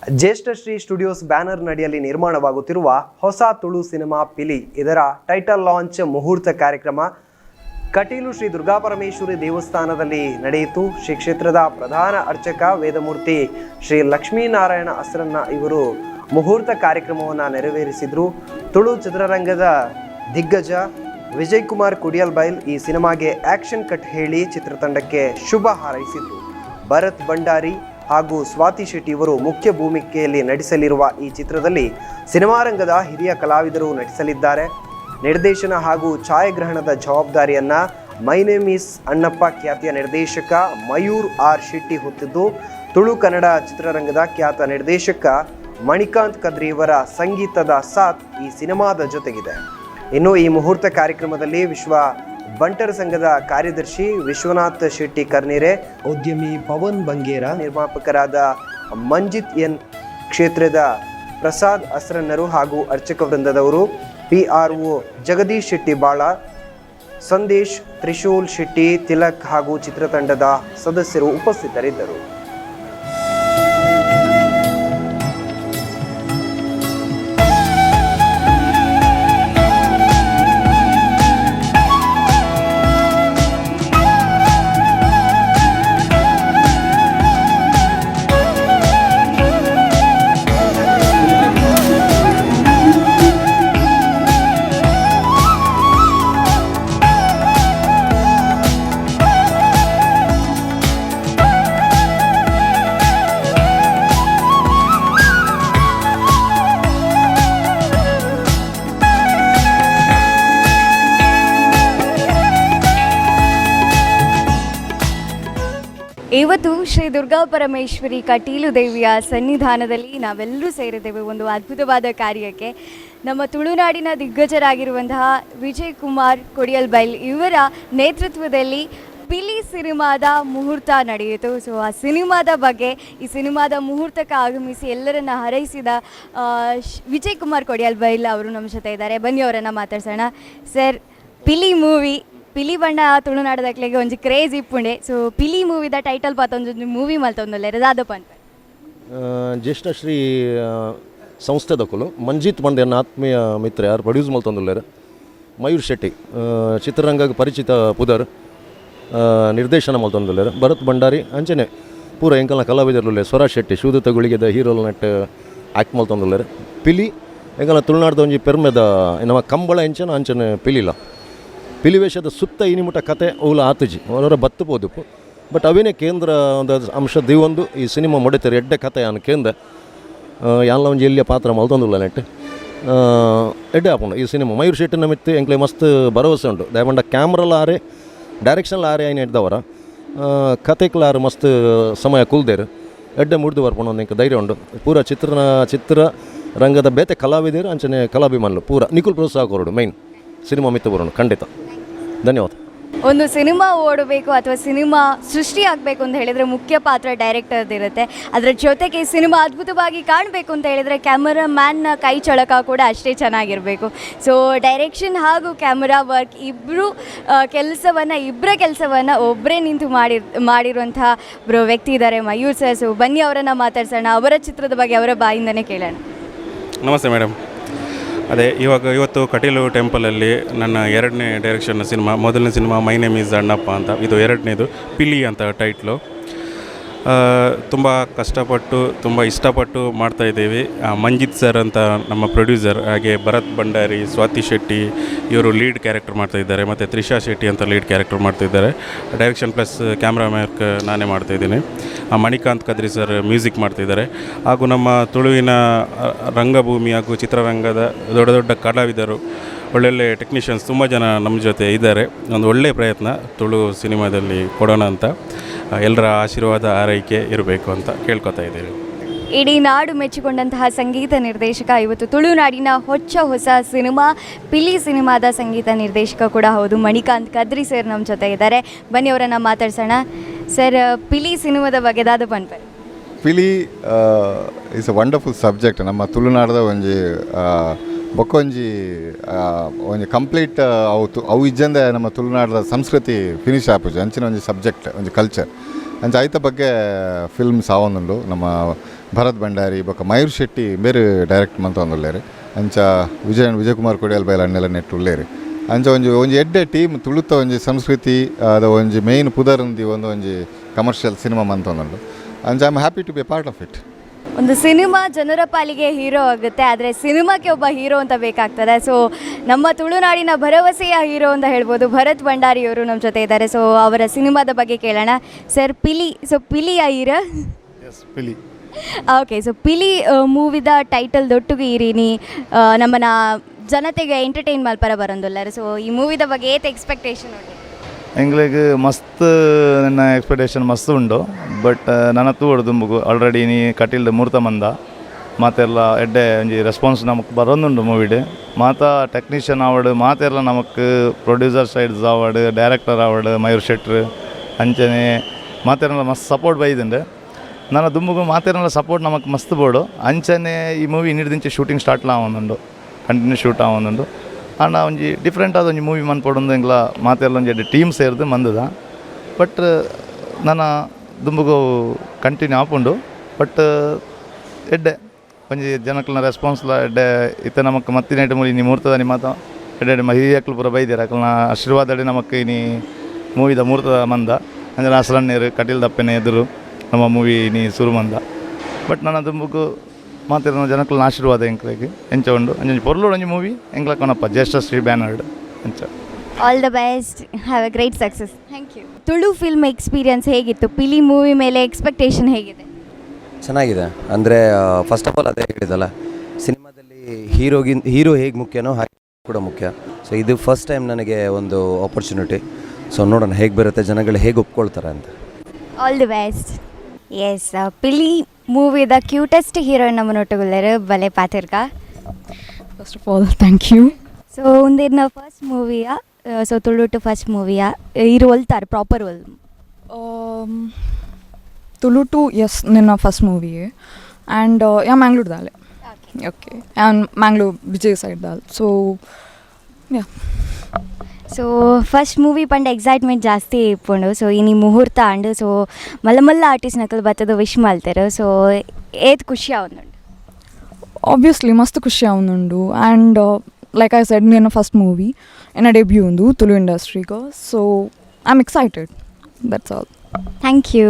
ಜ್ಯೇಷ್ಠ Shri studios banner ನಡಿಯಲ್ಲಿ ನಿರ್ಮಾಣವಾಗುತ್ತಿರುವ ಹೊಸ Tulu cinema ಪಿಲಿ ಇದರ ಟೈಟಲ್ ಲಾಂಚ್ ಮುಹೂರ್ತ ಕಾರ್ಯಕ್ರಮ ಕಟೀಲು ಶ್ರೀ ದುರ್ಗಾಪರಮೇಶ್ವರಿ ದೇವಸ್ಥಾನದಲ್ಲಿ ನಡೆಯಿತು. ಶ್ರೀ ಕ್ಷೇತ್ರದ ಪ್ರಧಾನ ಅರ್ಚಕ ವೇದಮೂರ್ತಿ ಶ್ರೀ ಲಕ್ಷ್ಮೀನಾರಾಯಣ ಅಸ್ರನ್ನ ಇವರು ಮುಹೂರ್ತ ಕಾರ್ಯಕ್ರಮವನ್ನು ನೆರವೇರಿಸಿದರು. ತುಳು ಚಿತ್ರರಂಗದ ದಿಗ್ಗಜ ವಿಜಯ್ ಕುಮಾರ್ ಕುಡಿಯಲ್ಬೈಲ್ ಈ ಸಿನಿಮಾಗೆ ಆಕ್ಷನ್ ಕಟ್ ಹೇಳಿ ಚಿತ್ರತಂಡಕ್ಕೆ ಶುಭ ಹಾರೈಸಿದ್ರು. ಭರತ್ ಭಂಡಾರಿ ಹಾಗೂ ಸ್ವಾತಿ ಶೆಟ್ಟಿ ಇವರು ಮುಖ್ಯ ಭೂಮಿಕೆಯಲ್ಲಿ ನಟಿಸಲಿರುವ ಈ ಚಿತ್ರದಲ್ಲಿ ಸಿನಿಮಾ ರಂಗದ ಹಿರಿಯ ಕಲಾವಿದರು ನಟಿಸಲಿದ್ದಾರೆ. ನಿರ್ದೇಶನ ಹಾಗೂ ಛಾಯಾಗ್ರಹಣದ ಜವಾಬ್ದಾರಿಯನ್ನ ಮೈ ನೇಮ್ ಈಸ್ ಅಣ್ಣಪ್ಪ ಖ್ಯಾತಿಯ ನಿರ್ದೇಶಕ ಮಯೂರ್ ಆರ್ ಶೆಟ್ಟಿ ಹೊತ್ತಿದ್ದು, ತುಳು ಕನ್ನಡ ಚಿತ್ರರಂಗದ ಖ್ಯಾತ ನಿರ್ದೇಶಕ ಮಣಿಕಾಂತ್ ಕದ್ರಿಯವರ ಸಂಗೀತದ ಸಾಥ್ ಈ ಸಿನಿಮಾದ ಜೊತೆಗಿದೆ. ಇನ್ನು ಈ ಮುಹೂರ್ತ ಕಾರ್ಯಕ್ರಮದಲ್ಲಿ ವಿಶ್ವ ಬಂಟರ್ ಸಂಘದ ಕಾರ್ಯದರ್ಶಿ ವಿಶ್ವನಾಥ್ ಶೆಟ್ಟಿ ಕರ್ನಿರೆ, ಉದ್ಯಮಿ ಪವನ್ ಬಂಗೇರ, ನಿರ್ಮಾಪಕರಾದ ಮಂಜಿತ್ ಎನ್, ಕ್ಷೇತ್ರದ ಪ್ರಸಾದ್ ಅಸ್ರನ್ನರು ಹಾಗೂ ಅರ್ಚಕ ವೃಂದದವರು, PRO ಜಗದೀಶ್ ಶೆಟ್ಟಿ ಬಾಳ, ಸಂದೇಶ್, ತ್ರಿಶೂಲ್ ಶೆಟ್ಟಿ, ತಿಲಕ್ ಹಾಗೂ ಚಿತ್ರತಂಡದ ಸದಸ್ಯರು ಉಪಸ್ಥಿತರಿದ್ದರು. ಇವತ್ತು ಶ್ರೀ ದುರ್ಗಾಪರಮೇಶ್ವರಿ ಕಟೀಲು ದೇವಿಯ ಸನ್ನಿಧಾನದಲ್ಲಿ ನಾವೆಲ್ಲರೂ ಸೇರಿದ್ದೇವೆ ಒಂದು ಅದ್ಭುತವಾದ ಕಾರ್ಯಕ್ಕೆ. ನಮ್ಮ ತುಳುನಾಡಿನ ದಿಗ್ಗಜರಾಗಿರುವಂತಹ ವಿಜಯ್ ಕುಮಾರ್ ಕೊಡಿಯಲ್ಬೈಲ್ ಇವರ ನೇತೃತ್ವದಲ್ಲಿ ಪಿಲಿ ಸಿನಿಮಾದ ಮುಹೂರ್ತ ನಡೆಯಿತು. ಸೊ ಆ ಸಿನಿಮಾದ ಬಗ್ಗೆ, ಈ ಸಿನಿಮಾದ ಮುಹೂರ್ತಕ್ಕೆ ಆಗಮಿಸಿ ಎಲ್ಲರನ್ನ ಹಾರೈಸಿದ ವಿಜಯ್ ಕುಮಾರ್ ಕೊಡಿಯಲ್ಬೈಲ್ ಅವರು ನಮ್ಮ ಜೊತೆ ಇದ್ದಾರೆ. ಬನ್ನಿ ಅವರನ್ನು ಮಾತಾಡ್ಸೋಣ. ಸರ್, ಪಿಲಿ ಮೂವಿ ಪಿಲಿ ಬಣ್ಣ ತುಳುನಾಡದಕ್ಲೆಗೆ ಒಂಜಿ ಕ್ರೇಜ್ ಇಪ್ಪುಂಡೆ. ಸೊ ಪಿಲಿ ಮೂವಿದ ಟೈಟಲ್ ಪಾತೊಂದು ಮೂವಿ ಮಲ್ತೊಂದುಲ್ಲೆರ್ ದಾದಪ್ಪ ಅಂತ ಜ್ಯೇಷ್ಠ ಶ್ರೀ ಸಂಸ್ಥೆದಕ್ಕಲು ಮಂಜಿತ್ ಬಂಡೆ ಆತ್ಮೀಯ ಮಿತ್ರ ಯಾರು ಪ್ರೊಡ್ಯೂಸ್ ಮಲ್ತೊಂದುಲ್ಲೆರ್ ಮಯೂರ್ ಶೆಟ್ಟಿ, ಚಿತ್ರರಂಗಕ್ಕೆ ಪರಿಚಿತ ಪುದರ್, ನಿರ್ದೇಶನ ಮಲ್ತೊಂದುಲ್ಲೆರ್ ಭರತ್ ಭಂಡಾರಿ ಅಂಚನೆ ಪೂರ ಎಂಕಲ್ನ ಕಲಾವಿದರುಲ್ಲೆ ಸ್ವರಾ ಶೆಟ್ಟಿ ಶೂದು ತಗುಳಿಗೆದ ಹೀರೋಲ್ ನೆಟ್ ಆ್ಯಕ್ಟ್ ಮಲ್ತೊಂದುಲ್ಲೆರ್. ಪಿಲಿ ಎಂಕಲ್ನ ತುಳುನಾಡ್ದ ಒಂಜಿ ಪೆರ್ಮೆದ ನಮ್ಮ ಕಂಬಳ ಎಂಚನ ಅಂಚನೆ ಪಿಲಿಲ ಪಿಲಿವೇಶದ ಸುತ್ತ ಇನಿಮುಟ ಕತೆ ಅವಲ ಆತಜಿ ಅವರ ಬತ್ತಬೋದು. ಬಟ್ ಅವೇನೇ ಕೇಂದ್ರ ಒಂದು ಅಂಶ ದಿವೊಂದು ಈ ಸಿನಿಮಾ ಮೊಡಿತಾರೆ ಎಡ್ಡೆ ಕತೆ ಅನ್ನ ಕೇಂದ್ರ ಎಲ್ಲ ಒಂದು ಎಲ್ಲಿಯ ಪಾತ್ರ ಮಲ್ತೊಂದುಲ್ಲ ನೆಟ್ ಎಡ್ಡೆ ಹಾಕೊಂಡು ಈ ಸಿನಿಮಾ ಮಯೂರ್ ಶೆಟ್ಟಿನ ಮಿತ್ತು ಎಂಕ್ಲೆ ಮಸ್ತ್ ಭರವಸೆ ಉಂಟು. ದಯಮಾಡ ಕ್ಯಾಮ್ರಲ್ಲ ಆರೆ ಡೈರೆಕ್ಷನ್ಲ ಆರೆ ಏನು ಹಿಡ್ದವರ ಕತೆಕ್ಲಾರು ಮಸ್ತ್ ಸಮಯ ಕುಲ್ದೇರು ಎಡ್ಡೆ ಮುಡ್ದು ಬರ್ಕೊಂಡು ಒಂದು ಧೈರ್ಯ ಉಂಟು. ಪೂರ ಚಿತ್ರರಂಗದ ಬೇತೆ ಕಲಾವಿದರು ಅಂಚನೆ ಕಲಾಭಿಮಾನುలు ಪೂರ ನಿಖುಲ್ ಪ್ರೋತ್ಸಾಹ ಕೊರಡು ಮೈನ್ ಸಿನಿಮಾ ಮಿತ್ತು ಬರೋಣ ಖಂಡಿತ. ಧನ್ಯವಾದ. ಒಂದು ಸಿನಿಮಾ ಓಡಬೇಕು ಅಥವಾ ಸಿನಿಮಾ ಸೃಷ್ಟಿ ಆಗಬೇಕು ಅಂತ ಹೇಳಿದರೆ ಮುಖ್ಯ ಪಾತ್ರ ಡೈರೆಕ್ಟರ್ದಿರುತ್ತೆ. ಅದರ ಜೊತೆಗೆ ಸಿನಿಮಾ ಅದ್ಭುತವಾಗಿ ಕಾಣಬೇಕು ಅಂತ ಹೇಳಿದರೆ ಕ್ಯಾಮರಾ ಮ್ಯಾನ್ನ ಕೈ ಚಳಕ ಕೂಡ ಅಷ್ಟೇ ಚೆನ್ನಾಗಿರಬೇಕು. ಸೊ ಡೈರೆಕ್ಷನ್ ಹಾಗೂ ಕ್ಯಾಮರಾ ವರ್ಕ್ ಇಬ್ಬರ ಕೆಲಸವನ್ನು ಒಬ್ಬರೇ ನಿಂತು ಮಾಡಿರುವಂಥ ಒಬ್ಬರು ವ್ಯಕ್ತಿ ಇದ್ದಾರೆ, ಮಯೂರ್ ಸರ್. ಸೊ ಬನ್ನಿ ಅವರನ್ನು ಮಾತಾಡ್ಸೋಣ, ಅವರ ಚಿತ್ರದ ಬಗ್ಗೆ ಅವರ ಬಾಯಿಂದನೇ ಕೇಳೋಣ. ನಮಸ್ತೆ ಮೇಡಮ್. ಇವತ್ತು ಕಟೀಲು ಟೆಂಪಲಲ್ಲಿ ನನ್ನ 2ನೇ ಡೈರೆಕ್ಷನ್ ಸಿನಿಮಾ. ಮೊದಲನೇ cinema my name is Annappa ಅಂತ, ಇದು 2ನೇದು ಪಿಲಿ ಅಂತ ಟೈಟ್ಲು. ತುಂಬ ಕಷ್ಟಪಟ್ಟು ತುಂಬ ಇಷ್ಟಪಟ್ಟು ಮಾಡ್ತಾಯಿದ್ದೀವಿ. ಮಂಜಿತ್ ಸರ್ ಅಂತ ನಮ್ಮ ಪ್ರೊಡ್ಯೂಸರ್, ಹಾಗೆ ಭರತ್ ಭಂಡಾರಿ, ಸ್ವಾತಿ ಶೆಟ್ಟಿ ಇವರು ಲೀಡ್ ಕ್ಯಾರೆಕ್ಟರ್ ಮಾಡ್ತಾಯಿದ್ದಾರೆ, ಮತ್ತು ತ್ರಿಷಾ ಶೆಟ್ಟಿ ಅಂತ ಲೀಡ್ ಕ್ಯಾರೆಕ್ಟರ್ ಮಾಡ್ತಾಯಿದ್ದಾರೆ. ಡೈರೆಕ್ಷನ್ ಪ್ಲಸ್ ಕ್ಯಾಮ್ರಾಮ್ಯಾನ್ ನಾನೇ ಮಾಡ್ತಾಯಿದ್ದೀನಿ. ಮಣಿಕಾಂತ್ ಕದ್ರಿ ಸರ್ ಮ್ಯೂಸಿಕ್ ಮಾಡ್ತಿದ್ದಾರೆ. ಹಾಗೂ ನಮ್ಮ ತುಳುವಿನ ರಂಗಭೂಮಿ ಹಾಗೂ ಚಿತ್ರರಂಗದ ದೊಡ್ಡ ದೊಡ್ಡ ಕಲಾವಿದರು, ಒಳ್ಳೊಳ್ಳೆ ಟೆಕ್ನಿಷಿಯನ್ಸ್ ತುಂಬ ಜನ ನಮ್ಮ ಜೊತೆ ಇದ್ದಾರೆ. ಒಂದು ಒಳ್ಳೆಯ ಪ್ರಯತ್ನ ತುಳು ಸಿನಿಮಾದಲ್ಲಿ ಕೊಡೋಣ ಅಂತ ಎಲ್ಲರ ಆಶೀರ್ವಾದ ಆರೈಕೆ ಇರಬೇಕು ಅಂತ ಕೇಳ್ಕೊತಾ ಇದ್ದೀವಿ. ಇಡೀ ನಾಡು ಮೆಚ್ಚಿಕೊಂಡಂತಹ ಸಂಗೀತ ನಿರ್ದೇಶಕ, ಇವತ್ತು ತುಳುನಾಡಿನ ಹೊಸ ಸಿನಿಮಾ ಪಿಲಿ ಸಿನಿಮಾದ ಸಂಗೀತ ನಿರ್ದೇಶಕ ಕೂಡ ಹೌದು, ಮಣಿಕಾಂತ್ ಕದ್ರಿ ಸರ್ ನಮ್ಮ ಜೊತೆ ಇದ್ದಾರೆ. ಬನ್ನಿ ಅವರನ್ನು ಮಾತಾಡ್ಸೋಣ. ಸರ್, ಪಿಲಿ ಸಿನಿಮಾದ ಬಗ್ಗೆ ದಾದ ಪನ್ಪರ್ ಪಿಲಿ ಇಸ್ ಅ ವಂಡರ್ಫುಲ್ ಸಬ್ಜೆಕ್ಟ್. ನಮ್ಮ ತುಳುನಾಡದ ಒಂಜಿ ಬೊಕ್ಕೊಂಜಿ ಒಂಜಿ ಕಂಪ್ಲೀಟ್ ಅವು ಇಜ್ಜಂದೆ ನಮ್ಮ ತುಳುನಾಡದ ಸಂಸ್ಕೃತಿ ಫಿನಿಶ್ ಆಪುಜಿ ಅಂಚಿನ ಒಂಜಿ ಸಬ್ಜೆಕ್ಟ್ ಒಂಜಿ ಕಲ್ಚರ್ ಅಂಚ ಐತ ಬಗ್ಗೆ ಫಿಲ್ಮ್ಸ್ ಆವೊಂದುಂಡು. ನಮ್ಮ ಭರತ್ ಭಂಡಾರಿ ಬೊಕ್ಕ ಮಯೂರ್ ಶೆಟ್ಟಿ ಬೇರೆ ಡೈರೆಕ್ಟ್ ಮಂತೊಂದುಲ್ಲೇರು ಅಂಚ ವಿಜಯಕುಮಾರ್ ಕೊಡಿಯಲ್ ಬೈಲ್ ಅನ್ನೆಲ್ಲ ನೆಟ್ಟು ಉಳ್ಳೇರು ಅಂಚ ಒಂಜಿ ಎಡ್ಡೆ ಟೀಮ್ ತುಳುತ್ತ ಒಂಜಿ ಸಂಸ್ಕೃತಿ ಅದ ಒಂಜಿ ಮೇಯ್ನ್ ಪುದರ್ಂದಿ ಒಂಜಿ ಕಮರ್ಷಿಯಲ್ ಸಿನಿಮಾ ಮಂತೊಂದುಂಡು ಅಂಚ I am happy to be part of it. ಒಂದು ಸಿನಿಮಾ ಜನರ ಪಾಲಿಗೆ ಹೀರೋ ಆಗುತ್ತೆ, ಆದರೆ ಸಿನಿಮಾಕ್ಕೆ ಒಬ್ಬ ಹೀರೋ ಅಂತ ಬೇಕಾಗ್ತದೆ. ಸೊ ನಮ್ಮ ತುಳುನಾಡಿನ ಭರವಸೆಯ ಹೀರೋ ಅಂತ ಹೇಳ್ಬೋದು, ಭರತ್ ಭಂಡಾರಿಯವರು ನಮ್ಮ ಜೊತೆ ಇದ್ದಾರೆ. ಸೊ ಅವರ ಸಿನಿಮಾದ ಬಗ್ಗೆ ಕೇಳೋಣ. ಸರ್, ಪಿಲಿ, ಸೊ ಪಿಲಿಯ ಹೀರೋ? ಪಿಲಿ. ಓಕೆ, ಸೊ ಪಿಲಿ ಮೂವಿದ ಟೈಟಲ್ ದೊಟ್ಟುಗೆ ಇರೀನಿ ನಮ್ಮನ್ನ ಜನತೆಗೆ ಎಂಟರ್ಟೈನ್ ಮಲ್ಪರ ಬರೋದಿಲ್ಲ. ಸೊ ಈ ಮೂವಿದ ಬಗ್ಗೆ ಏತ್ ಎಕ್ಸ್ಪೆಕ್ಟೇಷನ್ ಉಂಟು? ಎಂಗ್ಲಿಗೆ ಮಸ್ತ್ ನನ್ನ ಎಕ್ಸ್ಪೆಕ್ಟೇಷನ್ ಮಸ್ತ್ ಉಂಡು. ಬಟ್ ನನ್ನ ತೂಡು ದುಂಬುಗು ಆಲ್ರೆಡಿ ನೀ ಕಟೀಲ್ದ ಮೂರ್ತ ಮಂದ ಮಾತೆಲ್ಲ ಎಡ್ಡೆ ಒಂಜಿ ರೆಸ್ಪಾನ್ಸ್ ನಮಗೆ ಬರೋದುಂಡು ಮೂವಿಡ್. ಮಾತ ಟೆಕ್ನಿಷಿಯನ್ ಆವಡ್ ಮಾತೆಲ್ಲ ನಮಕ್ ಪ್ರೊಡ್ಯೂಸರ್ ಸೈಡ್ಸ್ ಆವಡ್, ಡೈರೆಕ್ಟರ್ ಆವಡ್ ಮಯೂರ್ ಶೆಟ್ರ್ ಅಂಚನೆ ಮಾತೆಲ್ಲ ಮಸ್ತ್ ಸಪೋರ್ಟ್ ಬೈದಂಡೆ. ನನ್ನ ದುಂಬುಗು ಮಾತೆಲ್ಲ ಸಪೋರ್ಟ್ ನಮಕ್ ಮಸ್ತ್ ಬೋಡು. ಅಂಚನೆ ಈ ಮೂವಿ ಇನ್ನಿಡ್ದಿಂಚೆ ಶೂಟಿಂಗ್ ಸ್ಟಾರ್ಟ್ಲ ಆವೊಂದುಂಡು, ಕಂಟಿನ್ಯೂ ಶೂಟ್ ಆವೊಂದುಂಡು. ಆಂಡ ಒಂಜಿ ಡಿಫ್ರೆಂಟ್ ಆದ ಒಂಜಿ ಮೂವಿ ಮನ್ಪೊಡು ಎಂಗ್ಲ ಮಾತೆಲ್ಲ ಒಂಜಿ ಟೀಮ್ ಸೇರಿದು ಮಂದದ. ಬಟ್ ನನ್ನ ದುಂಬುಗು ಕಂಟಿನ್ಯೂ ಆಪುಂಡು. ಬಟ್ ಎಡ್ಡೆ ಒಂಜಿ ಜನಕ್ಲ ರೆಸ್ಪಾನ್ಸ್ಲ ಎಡ್ಡೆ ಇತ್ತ ನಮಕ್ ಮತ್ತಿನ ಮೂಲಿ ನೀ ಮೂರ್ತದ ನಿ ಮಾತ ಎಡ್ಡೆ ಹಿರಿಯಕ್ಲು ಪೂರ ಬೈದ್ಯಾರ ಅಕಲ್ನ ಆಶೀರ್ವಾದ ನಮಕ್ ಇನಿ ಮೂವಿದ ಮೂರ್ತದ ಮಂದ ಅಂದರೆ ಹಸರಣ್ಣೇರು ಕಟೀಲ್ ದಪ್ಪೆನೆ ಎದುರು ನಮ್ಮ ಮೂವಿ ನೀ ಸುರು ಮಂದ. ಬಟ್ ನನ್ನ ದುಂಬುಗು ಮಾತಿರೋ ಜನಕ್ಲ ಆಶೀರ್ವಾದ ಎಂಕ್ಲೆಗೆ ಎಂಚ ಉಂಡು ಅಂಚೆ ಪೊರ್ಲೋಡು ಒಂಜಿ ಮೂವಿ ಎಂಗ್ಲ ಕೊನಪ್ಪ ಜ್ಯೇಷ್ಠ ಶ್ರೀ ಬ್ಯಾನರ್ಡ್ ಅಂಚ. All the best, have a great success. Thank you. Tulu film experience ಹೇಗಿತ್ತು? ಪಿಲಿ ಮೂವಿ ಮೇಲೆ ಎಕ್ಸ್ಪೆಕ್ಟೇಷನ್ ಹೇಗಿದೆ? ಚೆನ್ನಾಗಿದೆ. ಅಂದರೆ ಫಸ್ಟ್ ಆಫ್ ಆಲ್ ಅದೇ ಹೇಳಿದಲ್ಲ, ಸಿನಿಮಾದಲ್ಲಿ ಹೀರೋ ಹೇಗೆ ಮುಖ್ಯನೋ ಹಾಗೆ ಕೂಡ ಮುಖ್ಯ. ಸೊ ಇದು ಫಸ್ಟ್ ಟೈಮ್ ನನಗೆ ಒಂದು ಆಪರ್ಚುನಿಟಿ. ಸೊ ನೋಡೋಣ ಹೇಗೆ ಬರುತ್ತೆ, ಜನಗಳು ಹೇಗೆ ಒಪ್ಕೊಳ್ತಾರೆ ಅಂತ. All the best. ಎಸ್, ಪಿಲಿ ಮೂವಿದ ಕ್ಯೂಟೆಸ್ಟ್ ಹೀರೋಯಿನ್ ನಮ್ಮ ನೊಟ್ಟುಗುಳ್ಳರು ಬಲೆ ಪಾತಿರ್ಕ. First of all thank you. So ಒಂದಿನ ಫಸ್ಟ್ ಮೂವಿಯಾ, ಸೊ ತುಳು ಟು ಫಸ್ಟ್ ಮೂವಿಯಾ ಇರು ಒಲ್ತಾರೆ ಪ್ರಾಪರ್ ಒಲ್? ತುಳು ಟು ಎಸ್ ನಿನ್ನ first movie and yeah Mangalore ದಾಲೆ. Okay, and Mangalore Vijay side ದಾಲ್. So yeah, so first movie ಪಂಡ ಎಕ್ಸೈಟ್ಮೆಂಟ್ ಜಾಸ್ತಿ ಇಪ್ಪುಂಡು. ಸೊ ಇನಿ ಮುಹೂರ್ತ ಅಂಡು ಸೊ ಮಲ್ಲ ಆರ್ಟಿಸ್ಟ್ ನಕಲ್ ಬತ್ತದು ವಿಶ್ ಮಲ್ತಾರೆ. ಸೊ ಏತ್ ಖುಷಿ ಆವೊಂದುಂಡು? ಆಬ್ವಿಯಸ್ಲಿ ಮಸ್ತ್ ಖುಷಿ ಆವೊಂದುಂಡು. ಆ್ಯಂಡ್ ಲೈಕ್ ಐ ಸೆಡ್ ನಿನ್ನ ಫಸ್ಟ್ ಮೂವಿ ಎನ್ನ ಡೆಬ್ಯೂ ಉಂದು ತುಳು ಇಂಡಸ್ಟ್ರಿಗೆ. So I am excited, that's all. Thank you.